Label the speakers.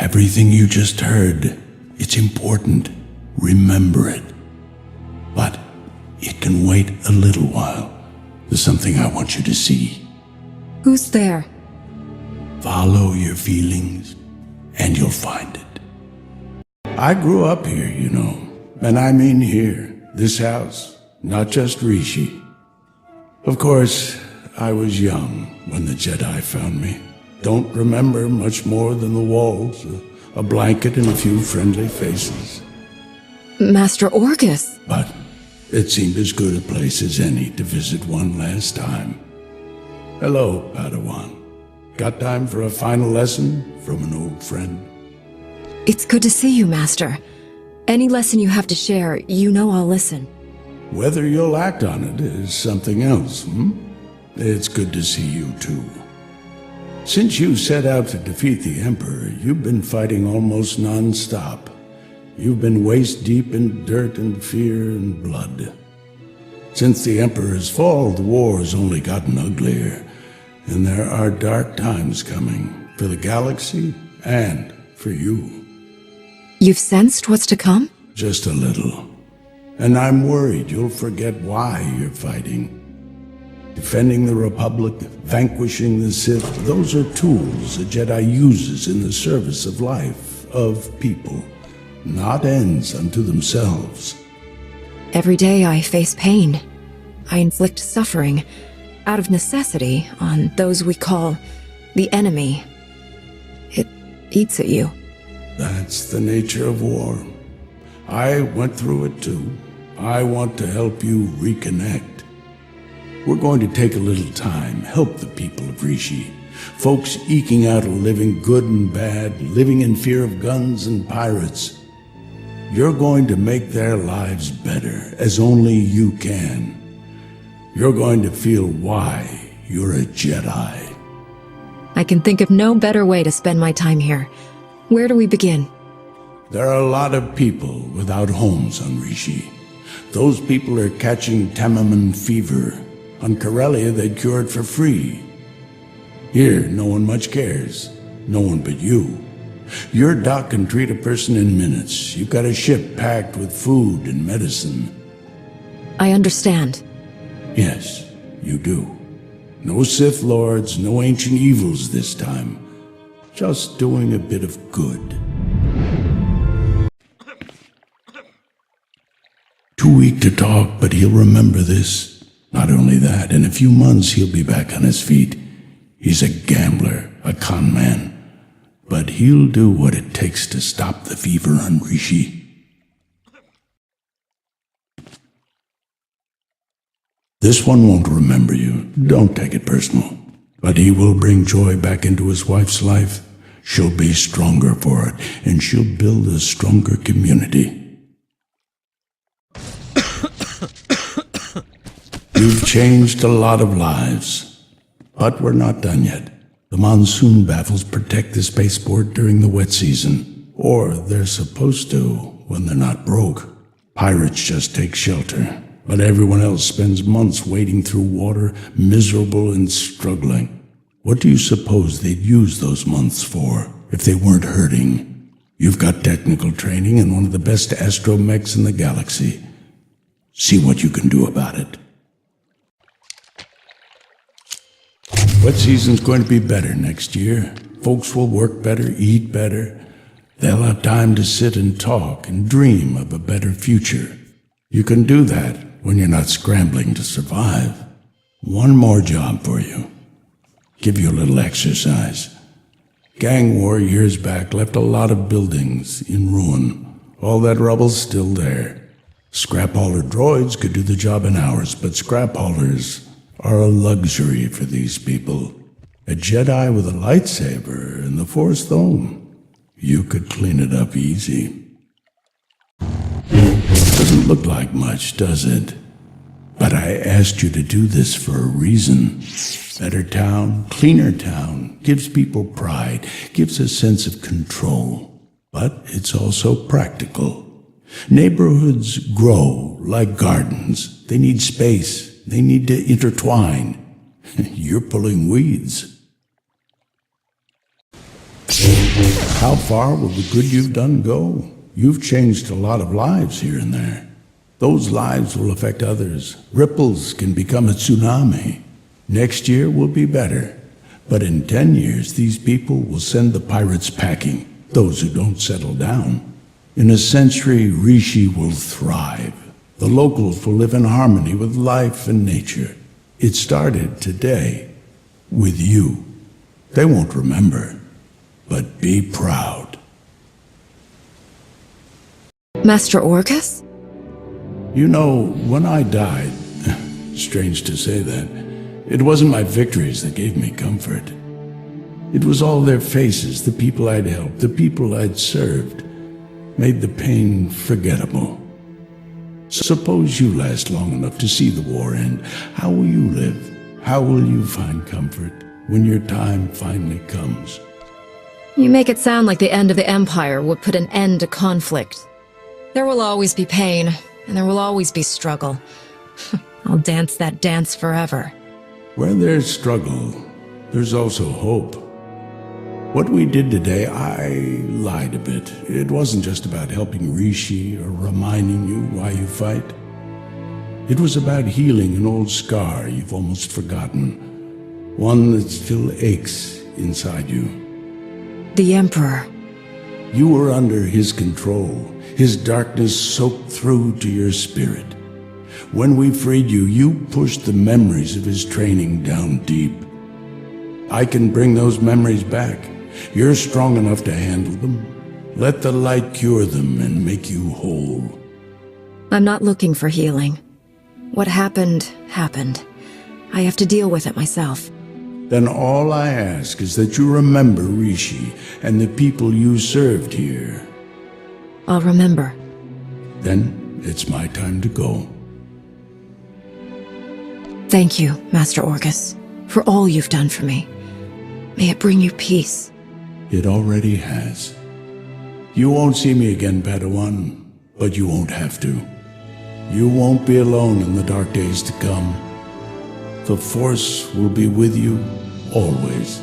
Speaker 1: Everything you just heard, it's important. Remember it. But it can wait a little while. There's something I want you to see.
Speaker 2: Who's there?
Speaker 1: Follow your feelings, and you'll find it. I grew up here, you know. And I mean here, this house, not just Rishi. Of course, I was young when the Jedi found me. Don't remember much more than the walls, a blanket and a few friendly faces.
Speaker 2: Master Orcus.
Speaker 1: But it seemed as good a place as any to visit one last time. Hello, Padawan. Got time for a final lesson from an old friend?
Speaker 2: It's good to see you, Master. Any lesson you have to share, you know I'll listen.
Speaker 1: Whether you'll act on it is something else, It's good to see you, too. Since you set out to defeat the Emperor, you've been fighting almost non-stop. You've been waist-deep in dirt and fear and blood. Since the Emperor's fall, the war's only gotten uglier, and there are dark times coming for the galaxy and for you.
Speaker 2: You've sensed what's to come?
Speaker 1: Just a little. And I'm worried you'll forget why you're fighting. Defending the Republic, vanquishing the Sith, those are tools a Jedi uses in the service of life, of people, not ends unto themselves.
Speaker 2: Every day I face pain. I inflict suffering, out of necessity, on those we call the enemy. It eats at you.
Speaker 1: That's the nature of war. I went through it too. I want to help you reconnect. We're going to take a little time, help the people of Rishi. Folks eking out a living, good and bad, living in fear of guns and pirates. You're going to make their lives better, as only you can. You're going to feel why you're a Jedi.
Speaker 2: I can think of no better way to spend my time here. Where do we begin?
Speaker 1: There are a lot of people without homes on Rishi. Those people are catching Tamaman fever. On Corellia, they'd cure it for free. Here, no one much cares. No one but you. Your doc can treat a person in minutes. You've got a ship packed with food and medicine.
Speaker 2: I understand.
Speaker 1: Yes, you do. No Sith Lords, no ancient evils this time. Just doing a bit of good. Too weak to talk, but he'll remember this. Not only that, in a few months he'll be back on his feet. He's a gambler, a con man. But he'll do what it takes to stop the fever on Rishi. This one won't remember you. Don't take it personal. But he will bring joy back into his wife's life. She'll be stronger for it, and she'll build a stronger community. You've changed a lot of lives, but we're not done yet. The monsoon baffles protect the spaceport during the wet season, or they're supposed to when they're not broke. Pirates just take shelter, but everyone else spends months wading through water, miserable and struggling. What do you suppose they'd use those months for if they weren't hurting? You've got technical training and one of the best astromechs in the galaxy. See what you can do about it. Wet season's going to be better next year. Folks will work better, eat better. They'll have time to sit and talk and dream of a better future. You can do that when you're not scrambling to survive. One more job for you. Give you a little exercise. Gang war years back left a lot of buildings in ruin. All that rubble's still there. Scrap hauler droids could do the job in hours, but scrap haulers are a luxury for these people. A Jedi with a lightsaber and the Force Dome. You could clean it up easy. Doesn't look like much, does it? But I asked you to do this for a reason. Better town, cleaner town, gives people pride, gives a sense of control. But it's also practical. Neighborhoods grow like gardens. They need space. They need to intertwine. You're pulling weeds. How far will the good you've done go? You've changed a lot of lives here and there. Those lives will affect others. Ripples can become a tsunami. Next year will be better. But in 10 years, these people will send the pirates packing, those who don't settle down. In a century, Rishi will thrive. The locals will live in harmony with life and nature. It started today, with you. They won't remember, but be proud.
Speaker 2: Master Orcus?
Speaker 1: You know, when I died, strange to say that, it wasn't my victories that gave me comfort. It was all their faces, the people I'd helped, the people I'd served, made the pain forgettable. Suppose you last long enough to see the war end. How will you live? How will you find comfort when your time finally comes?
Speaker 2: You make it sound like the end of the Empire would put an end to conflict. There will always be pain, and there will always be struggle. I'll dance that dance forever.
Speaker 1: Where there's struggle, there's also hope. What we did today, I lied a bit. It wasn't just about helping Rishi or reminding you why you fight. It was about healing an old scar you've almost forgotten. One that still aches inside you.
Speaker 2: The Emperor.
Speaker 1: You were under his control. His darkness soaked through to your spirit. When we freed you, you pushed the memories of his training down deep. I can bring those memories back. You're strong enough to handle them. Let the light cure them and make you whole.
Speaker 2: I'm not looking for healing. What happened, happened. I have to deal with it myself.
Speaker 1: Then all I ask is that you remember Rishi and the people you served here.
Speaker 2: I'll remember.
Speaker 1: Then it's my time to go.
Speaker 2: Thank you, Master Orcus, for all you've done for me. May it bring you peace.
Speaker 1: It already has. You won't see me again, Padawan, but you won't have to. You won't be alone in the dark days to come. The Force will be with you always.